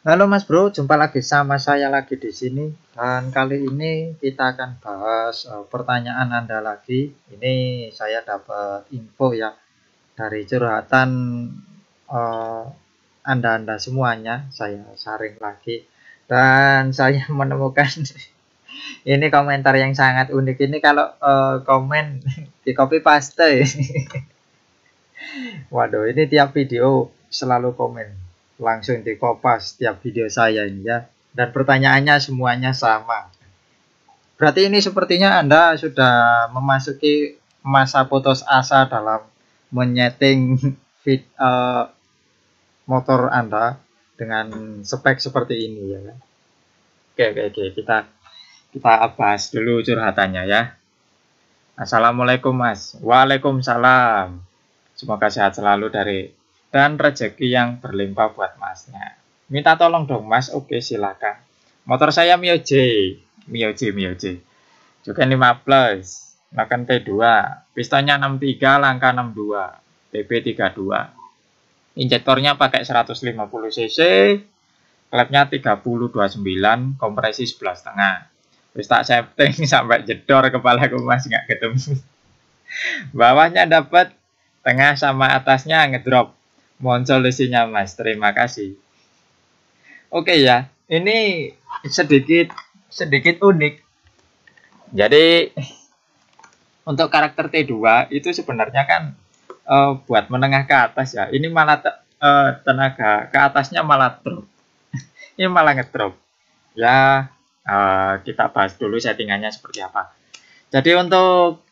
Halo Mas Bro, jumpa lagi sama saya lagi di sini. Dan kali ini kita akan bahas pertanyaan Anda lagi. Ini saya dapat info ya dari curhatan eh, Anda semuanya. Saya saring lagi dan saya menemukan ini komentar yang sangat unik. Ini kalau komen di copy paste. Waduh, ini tiap video selalu komen. Langsung di kopas tiap video saya ini ya. Dan pertanyaannya semuanya sama. Berarti ini sepertinya Anda sudah memasuki masa putus asa dalam menyeting motor Anda dengan spek seperti ini ya kan. Oke, kita bahas dulu curhatannya ya. Assalamualaikum Mas. Waalaikumsalam. Semoga sehat selalu dan rezeki yang berlimpah buat Masnya. Minta tolong dong Mas. Oke, silakan. Motor saya Mio J. Juga 5 plus. Makan T2. Pistonnya 63, langka 62. TB32. Injektornya pakai 150 cc. Klepnya 3029, kompresi 11,5. Terus tak setting sampai jedor kepalaku Mas, nggak ketemu. Bawahnya dapat, tengah sama atasnya ngedrop. Mohon solusinya Mas, terima kasih. Oke ya, ini sedikit unik. Jadi untuk karakter T2 itu sebenarnya kan buat menengah ke atas ya. Ini malah tenaga ke atasnya malah drop. Ini malah ngedrop. Ya, kita bahas dulu settingannya seperti apa. Jadi untuk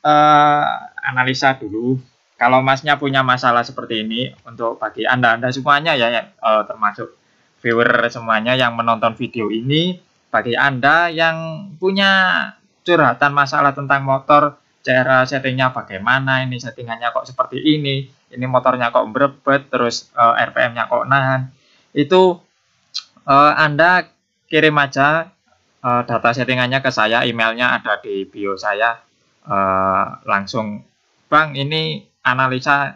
analisa dulu. Kalau Masnya punya masalah seperti ini, untuk bagi Anda semuanya ya, termasuk viewer semuanya yang menonton video ini, bagi Anda yang punya curhatan masalah tentang motor, cara settingnya bagaimana, ini settingannya kok seperti ini motornya kok berebet, terus RPM-nya kok nahan, itu Anda kirim aja data settingannya ke saya, emailnya ada di bio saya, langsung Bang, ini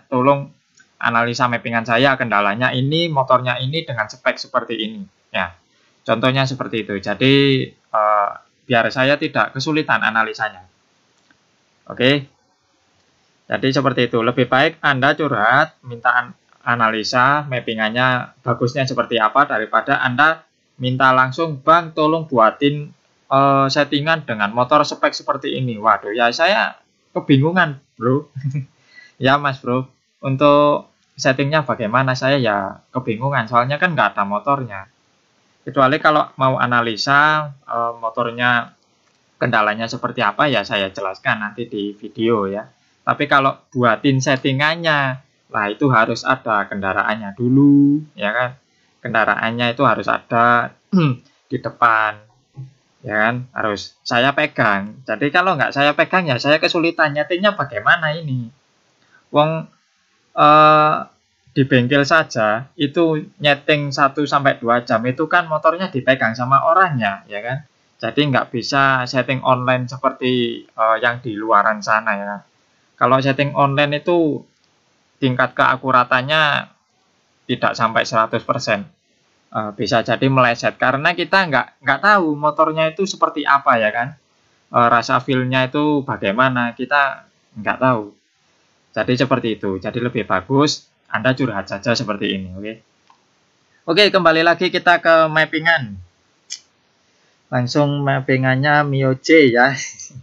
tolong analisa mappingan saya, kendalanya ini, motornya ini dengan spek seperti ini ya, contohnya seperti itu. Jadi biar saya tidak kesulitan analisanya. Oke, jadi seperti itu. Lebih baik Anda curhat minta analisa mappingannya bagusnya seperti apa, daripada Anda minta langsung, Bang tolong buatin settingan dengan motor spek seperti ini. Waduh ya, saya kebingungan bro. Ya Mas Bro, untuk settingnya bagaimana, saya ya kebingungan, soalnya kan nggak ada motornya. Kecuali kalau mau analisa motornya kendalanya seperti apa, ya saya jelaskan nanti di video ya. Tapi kalau buatin settingannya, lah itu harus ada kendaraannya dulu ya kan. Kendaraannya itu harus ada di depan ya kan, harus saya pegang. Jadi kalau nggak saya pegang ya saya kesulitan nyetingnya bagaimana ini. Wong di bengkel saja itu nyeting 1-2 jam itu kan motornya dipegang sama orangnya ya kan. Jadi nggak bisa setting online seperti yang di luaran sana ya. Kalau setting online itu tingkat keakuratannya tidak sampai 100%. Bisa jadi meleset karena kita nggak tahu motornya itu seperti apa ya kan. Rasa feel-nya itu bagaimana, kita nggak tahu. Jadi seperti itu. Jadi lebih bagus Anda curhat saja seperti ini, oke? Oke, kembali lagi kita ke mappingan. Langsung mappingannya Mio J ya,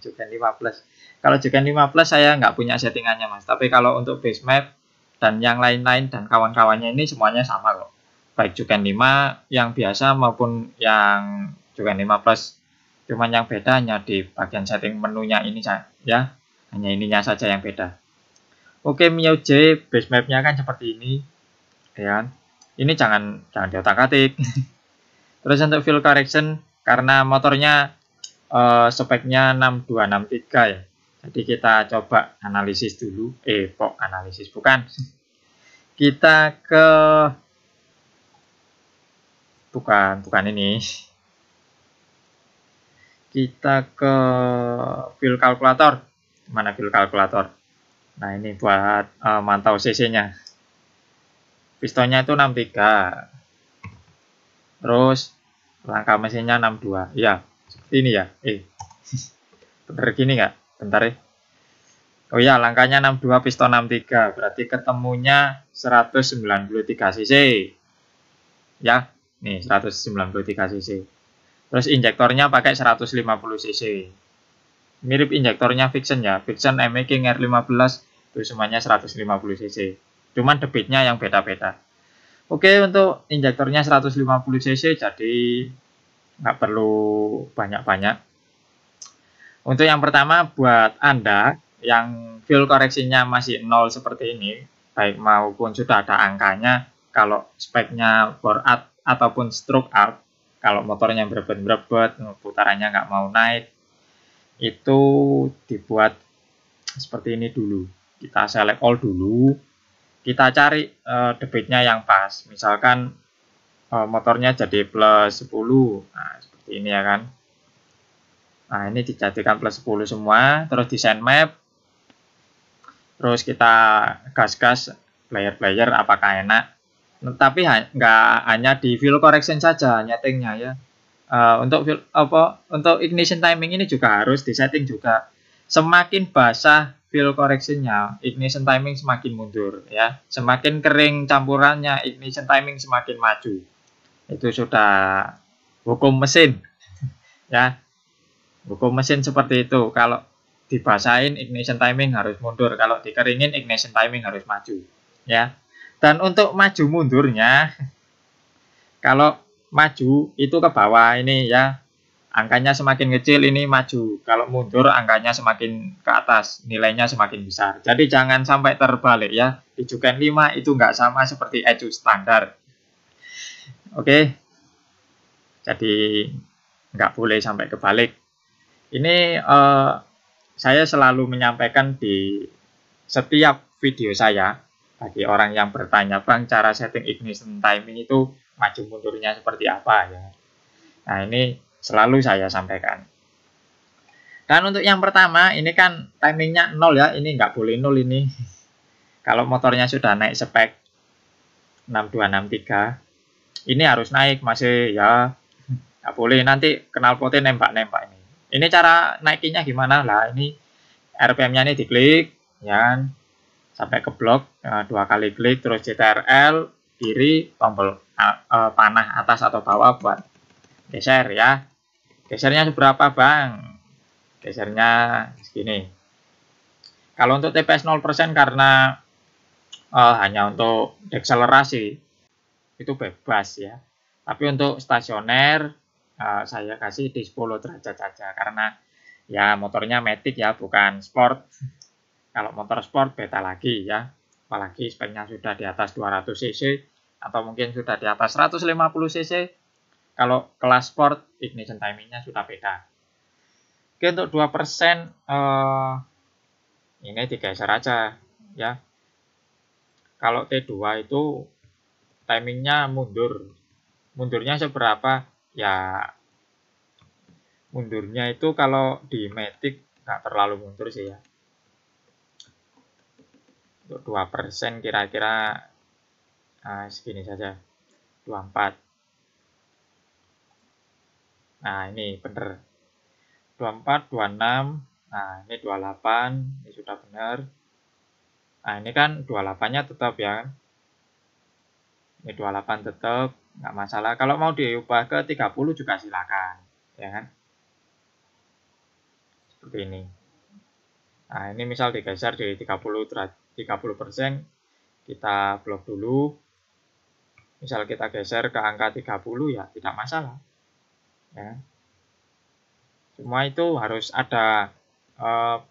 Juken 5 plus. Kalau Juken 5 plus saya nggak punya settingannya Mas, tapi kalau untuk base map dan yang lain-lain dan kawan-kawannya ini semuanya sama kok. Baik Juken 5 yang biasa maupun yang Juken 5 plus. Cuman yang beda hanya di bagian setting menunya ini ya, hanya ininya saja yang beda. Oke, Mio J base mapnya kan seperti ini ya. Ini jangan diotak-atik. Terus untuk field correction, karena motornya speknya 6263 ya. Jadi kita coba analisis dulu. Analisis bukan. Kita ke bukan ini. Kita ke field calculator. Mana field calculator? Nah, ini buat mantau cc-nya. Pistonnya itu 63. Terus langkah mesinnya 62. Ya, seperti ini ya. Bener gini nggak? Bentar ya. Oh ya, langkahnya 62 piston 63. Berarti ketemunya 193 cc. Ya, nih 193 cc. Terus injektornya pakai 150 cc. Mirip injektornya Vixen ya. Vixen M-Making R15 itu semuanya 150 cc. Cuman debitnya yang beda-beda. Oke, untuk injektornya 150 cc jadi nggak perlu banyak-banyak. Untuk yang pertama buat Anda yang fuel koreksinya masih 0 seperti ini, baik maupun sudah ada angkanya, kalau speknya bore out ataupun stroke out, kalau motornya berebet-berebet, putarannya nggak mau naik, itu dibuat seperti ini dulu. Kita select all dulu, kita cari debitnya yang pas. Misalkan motornya jadi plus 10, nah seperti ini ya kan. Nah, ini dijadikan plus 10 semua, terus desain map, terus kita gas-gas player-player apakah enak. Tapi nggak hanya di fuel correction saja nyetingnya ya. Untuk ignition timing ini juga harus disetting juga. Semakin basah fuel correctionnya, ignition timing semakin mundur ya. Semakin kering campurannya, ignition timing semakin maju. Itu sudah hukum mesin ya. Hukum mesin seperti itu. Kalau dibasahin ignition timing harus mundur, kalau dikeringin ignition timing harus maju ya. Dan untuk maju mundurnya, kalau maju itu ke bawah ini ya, angkanya semakin kecil ini maju, kalau mundur angkanya semakin ke atas, nilainya semakin besar. Jadi jangan sampai terbalik ya. Di Juken 5 itu nggak sama seperti ECU standar. Oke, jadi nggak boleh sampai kebalik. Ini saya selalu menyampaikan di setiap video saya bagi orang yang bertanya, Bang, cara setting ignition timing itu maju mundurnya seperti apa ya. Nah, ini selalu saya sampaikan. Dan untuk yang pertama, ini kan timingnya 0 ya, ini nggak boleh 0 ini. Kalau motornya sudah naik spek 6263, ini harus naik masih ya, nggak boleh nanti knalpotnya nembak-nembak ini. Ini cara naikinnya gimana lah? Ini RPM-nya ini diklik, ya, sampai ke blok, 2 kali klik, terus CTRL kiri, tombol panah atas atau bawah buat geser ya. Gesernya seberapa bang? Gesernya segini. Kalau untuk TPS 0% karena hanya untuk dekselerasi itu bebas ya. Tapi untuk stasioner saya kasih di 10 derajat saja karena ya motornya matic ya, bukan sport. Kalau motor sport beda lagi ya, apalagi speknya sudah di atas 200 cc atau mungkin sudah di atas 150 cc. Kalau kelas sport ignition timingnya sudah beda. Oke, untuk 2% ini digeser aja ya. Kalau T2 itu timingnya mundur. Mundurnya seberapa? Ya mundurnya itu kalau di matic nggak terlalu mundur sih ya. Untuk 2% kira-kira segini saja. 24. Nah, ini benar. 24, 26. Nah, ini 28. Ini sudah benar. Nah, ini kan 28-nya tetap ya. Ini 28 tetap. Nggak masalah. Kalau mau diubah ke 30 juga silakan. Ya kan? Seperti ini. Nah, ini misal digeser di 30%. Kita blok dulu. Misal kita geser ke angka 30 ya tidak masalah. Ya. Semua itu harus ada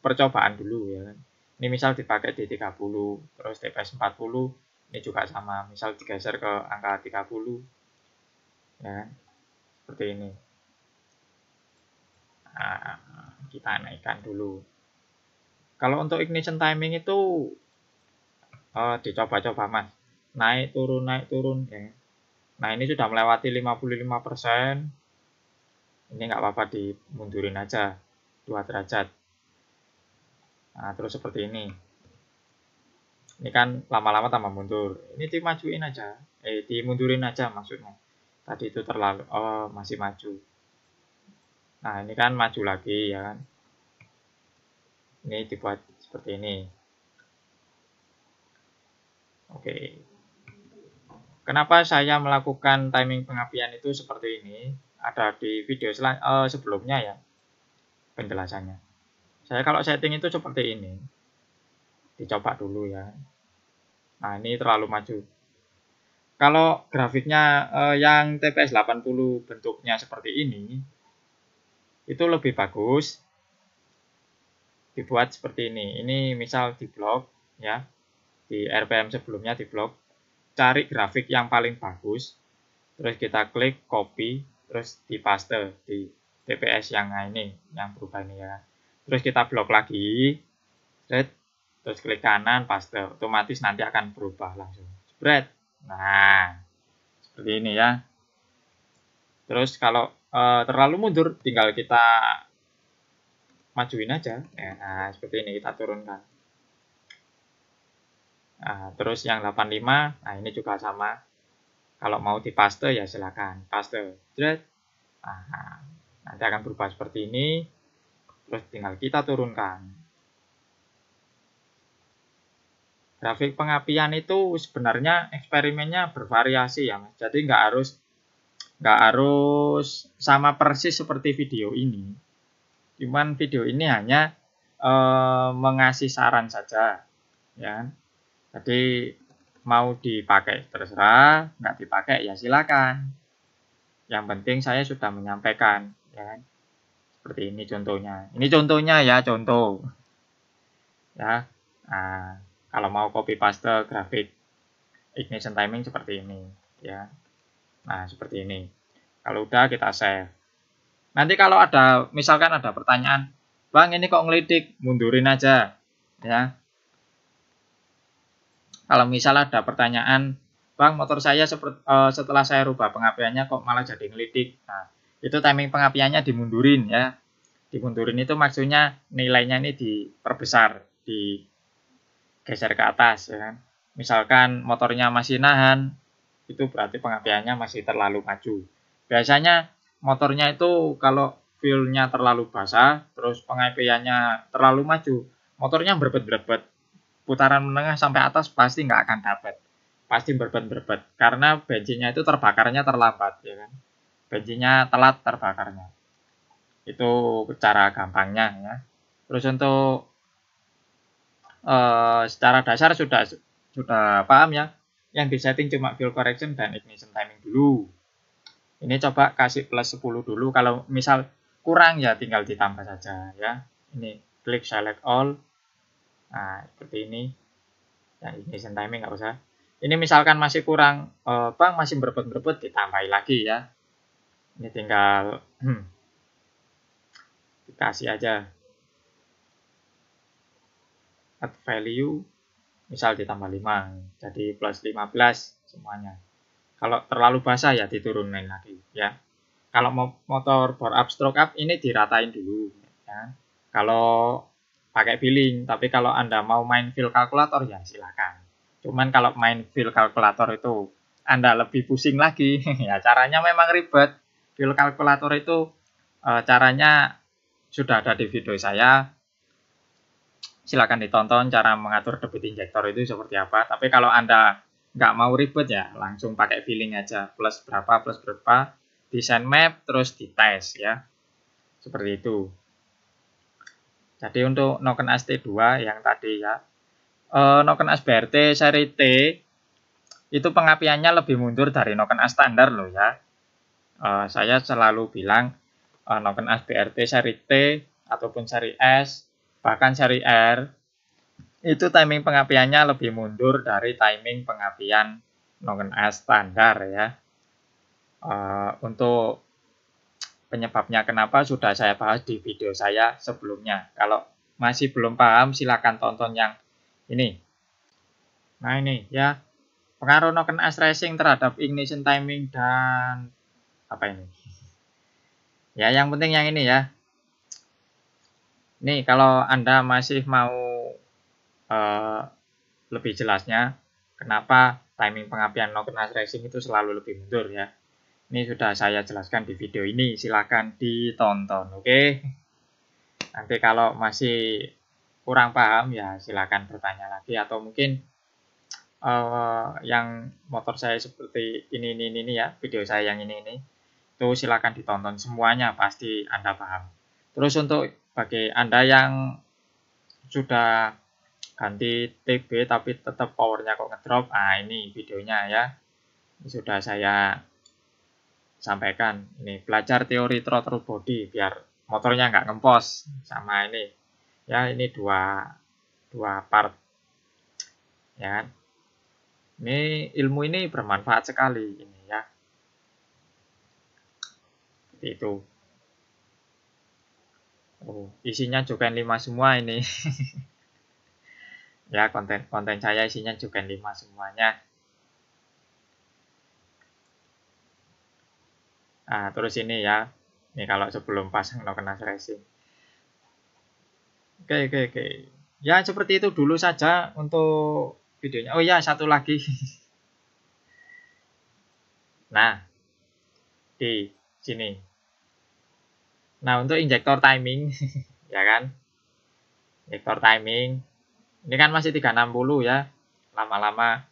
percobaan dulu ya. Ini misal dipakai di 30, terus TPS 40, ini juga sama. Misal digeser ke angka 30, ya, seperti ini. Nah, kita naikkan dulu. Kalau untuk ignition timing itu dicoba-coba mas. Naik turun ya. Nah ini sudah melewati 55%. Ini nggak apa-apa dimundurin aja 2 derajat. Nah, terus seperti ini. Ini kan lama-lama tambah mundur. Ini dimajuin aja. Dimundurin aja maksudnya. Tadi itu terlalu masih maju. Nah, ini kan maju lagi ya kan. Ini dibuat seperti ini. Oke. Kenapa saya melakukan timing pengapian itu seperti ini? Ada di video sebelumnya ya penjelasannya. Saya kalau setting itu seperti ini. Dicoba dulu ya. Nah, ini terlalu maju. Kalau grafiknya yang TPS 80 bentuknya seperti ini, itu lebih bagus dibuat seperti ini. Ini misal di blok ya, di RPM sebelumnya di blok, cari grafik yang paling bagus, terus kita klik copy, terus dipaste di TPS yang ini, yang berubah ini ya. Terus kita blok lagi, terus klik kanan, paste, otomatis nanti akan berubah langsung. Spread. Nah, seperti ini ya. Terus kalau terlalu mundur, tinggal kita majuin aja. Nah, seperti ini kita turunkan. Nah, terus yang 85, nah ini juga sama. Kalau mau dipaste ya silakan paste. Nah, nanti akan berubah seperti ini. Terus tinggal kita turunkan. Grafik pengapian itu sebenarnya eksperimennya bervariasi ya, Mas. Jadi nggak harus sama persis seperti video ini. Cuman video ini hanya mengasih saran saja, ya. Jadi mau dipakai terserah, nggak dipakai ya silakan. Yang penting saya sudah menyampaikan, ya. Seperti ini contohnya. Ini contohnya ya, contoh. Ya. Nah, kalau mau copy paste grafik ignition timing seperti ini, ya. Nah, seperti ini. Kalau udah kita save. Nanti kalau ada, misalkan ada pertanyaan, Bang ini kok ngelidik, mundurin aja, ya. Kalau misal ada pertanyaan, Bang motor saya setelah saya rubah pengapiannya kok malah jadi ngelidik. Nah, itu timing pengapiannya dimundurin ya. Dimundurin itu maksudnya nilainya ini diperbesar, digeser ke atas ya kan. Misalkan motornya masih nahan, itu berarti pengapiannya masih terlalu maju. Biasanya motornya itu kalau fuelnya terlalu basah, terus pengapiannya terlalu maju, motornya berbet-berbet. Putaran menengah sampai atas pasti nggak akan dapat. Pasti berbet-berbet. Karena bensinnya itu terbakarnya terlambat. Ya kan? Bensinnya telat terbakarnya. Itu cara gampangnya ya. Terus untuk secara dasar sudah paham ya. Yang disetting cuma fuel correction dan ignition timing dulu. Ini coba kasih plus 10 dulu. Kalau misal kurang ya tinggal ditambah saja ya. Ini klik select all. Nah, seperti ini. Yang ignition timing nggak usah. Ini misalkan masih kurang, Bang masih berebut-berebut, ditambahin lagi ya. Ini tinggal dikasih aja. Add value, misal ditambah 5, jadi plus 15 semuanya. Kalau terlalu basah ya diturunin lagi ya. Kalau motor bore up stroke up ini diratain dulu ya. Kalau pakai billing, tapi kalau Anda mau main feel kalkulator ya silakan. Cuman kalau main feel kalkulator itu Anda lebih pusing lagi, ya caranya memang ribet. Feel kalkulator itu caranya sudah ada di video saya. Silakan ditonton cara mengatur debit injektor itu seperti apa. Tapi kalau Anda nggak mau ribet ya langsung pakai feeling aja. Plus berapa, desain map, terus dites ya. Seperti itu. Jadi untuk Noken ST2 yang tadi ya. Noken S BRT seri T itu pengapiannya lebih mundur dari Noken S standar loh ya. Saya selalu bilang Noken S BRT seri T ataupun seri S bahkan seri R itu timing pengapiannya lebih mundur dari timing pengapian Noken S standar ya. Untuk penyebabnya kenapa sudah saya bahas di video saya sebelumnya. Kalau masih belum paham silakan tonton yang ini. Nah ini ya, pengaruh Noken S Racing terhadap ignition timing dan apa ini? Ya yang penting yang ini ya. Nih kalau Anda masih mau lebih jelasnya kenapa timing pengapian Noken S Racing itu selalu lebih mundur ya. Ini sudah saya jelaskan di video ini, silakan ditonton, oke? Nanti kalau masih kurang paham ya silakan bertanya lagi, atau mungkin yang motor saya seperti ini ya, video saya yang ini itu silakan ditonton semuanya, pasti Anda paham. Terus untuk bagi Anda yang sudah ganti TB tapi tetap powernya kok ngedrop, ini videonya ya, ini sudah saya sampaikan. Ini belajar teori throttle body biar motornya nggak ngempos sama ini ya, ini dua part ya. Ini ilmu ini bermanfaat sekali ini ya, seperti itu. Isinya Joken 5 semua ini. Ya, konten saya isinya Joken 5 semuanya. Nah, terus ini ya, ini kalau sebelum pasang Nokenas Racing. Oke. Ya, seperti itu dulu saja untuk videonya. Oh ya, satu lagi. Nah, di sini. Nah, untuk injektor timing, ya kan? Injektor timing. Ini kan masih 360 ya. Lama-lama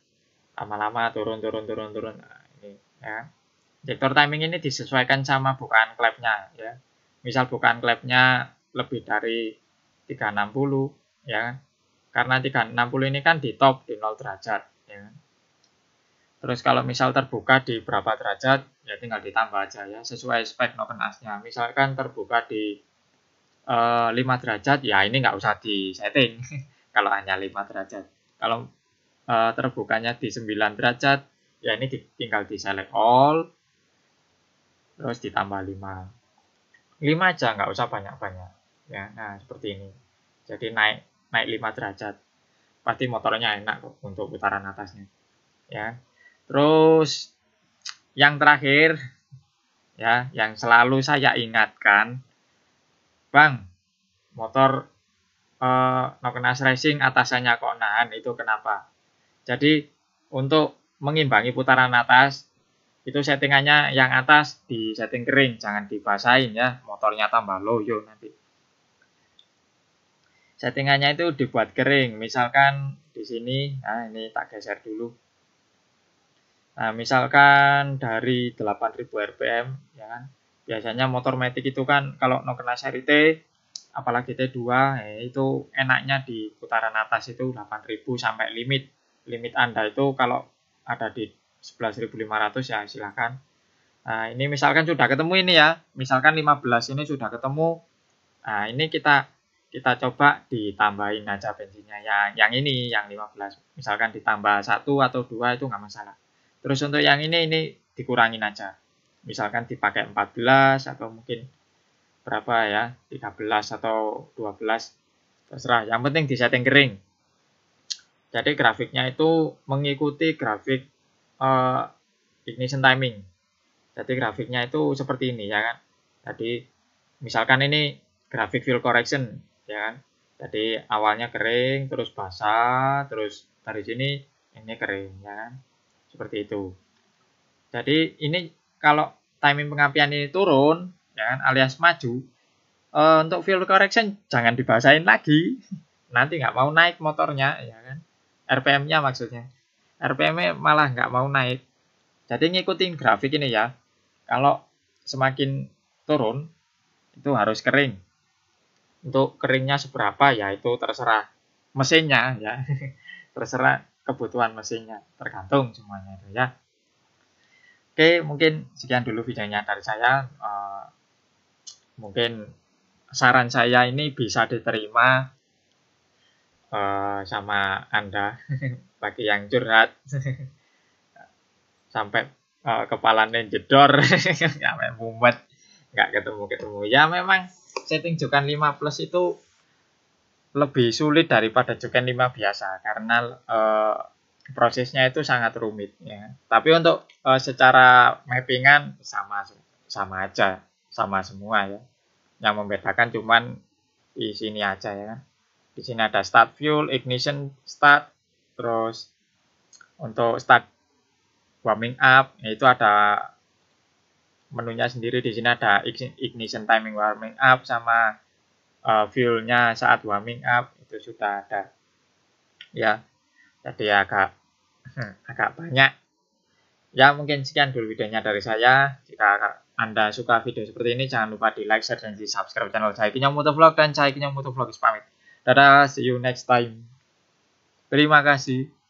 turun. Nah, ini ya. Injektor timing ini disesuaikan sama bukaan klepnya ya. Misal bukaan klepnya lebih dari 360 ya. Karena 360 ini kan di top di 0 derajat ya. Terus kalau misal terbuka di berapa derajat ya tinggal ditambah aja ya sesuai spek Nokenasnya. Misalkan terbuka di 5 derajat ya ini nggak usah di setting kalau hanya 5 derajat. Kalau terbukanya di 9 derajat ya ini tinggal di select all terus ditambah 5 aja, nggak usah banyak-banyak ya. Nah seperti ini, jadi naik 5 derajat pasti motornya enak kok untuk putaran atasnya ya. Terus yang terakhir ya, yang selalu saya ingatkan, Bang, motor Nokenas Racing atasannya kok nahan, itu kenapa? Jadi untuk mengimbangi putaran atas itu settingannya yang atas di setting kering, jangan dibasahin ya, motornya tambah loyo nanti. Settingannya itu dibuat kering, misalkan di sini, nah ini tak geser dulu. Nah, misalkan dari 8000 rpm ya kan. Biasanya motor matic itu kan kalau Nokenas seri T apalagi T2 itu enaknya di putaran atas itu 8000 sampai limit Anda itu kalau ada di 11.500 ya silahkan. Nah, ini misalkan sudah ketemu ini ya. Misalkan 15 ini sudah ketemu. Nah, ini kita coba ditambahin aja bensinnya yang ini yang 15. Misalkan ditambah 1 atau 2 itu nggak masalah. Terus untuk yang ini dikurangin aja. Misalkan dipakai 14 atau mungkin berapa ya, 13 atau 12. Terserah, yang penting di setting kering. Jadi grafiknya itu mengikuti grafik ignition timing. Jadi grafiknya itu seperti ini ya kan. Jadi misalkan ini grafik fuel correction ya kan. Jadi awalnya kering, terus basah, terus dari sini ini kering ya kan. Seperti itu. Jadi ini kalau timing pengapian ini turun ya kan, alias maju, untuk fuel correction jangan dibasahin lagi. Nanti nggak mau naik motornya ya kan. RPM-nya maksudnya. RPM-nya malah nggak mau naik. Jadi ngikutin grafik ini ya. Kalau semakin turun itu harus kering. Untuk keringnya seberapa ya itu terserah mesinnya ya. Terserah kebutuhan mesinnya, tergantung semuanya itu ya. Oke, mungkin sekian dulu videonya dari saya. Mungkin saran saya ini bisa diterima sama Anda bagi yang curhat sampai kepalanya jedor sampai mumet nggak ketemu ya. Memang setting Joken 5 Plus itu lebih sulit daripada Joken 5 biasa karena prosesnya itu sangat rumit ya. Tapi untuk secara mappingan sama aja, sama semua ya. Yang membedakan cuman di sini aja ya kan. Di sini ada start fuel, ignition start, terus untuk start warming up itu ada menunya sendiri. Di sini ada ignition timing warming up sama fuelnya saat warming up itu sudah ada ya. Jadi agak banyak ya. Mungkin sekian dulu videonya dari saya. Jika Anda suka video seperti ini, jangan lupa di like, share, dan di subscribe channel saya Kinyo Motovlog, dan saya Kinyo Motovlog pamit. Dadah, see you next time. Terima kasih.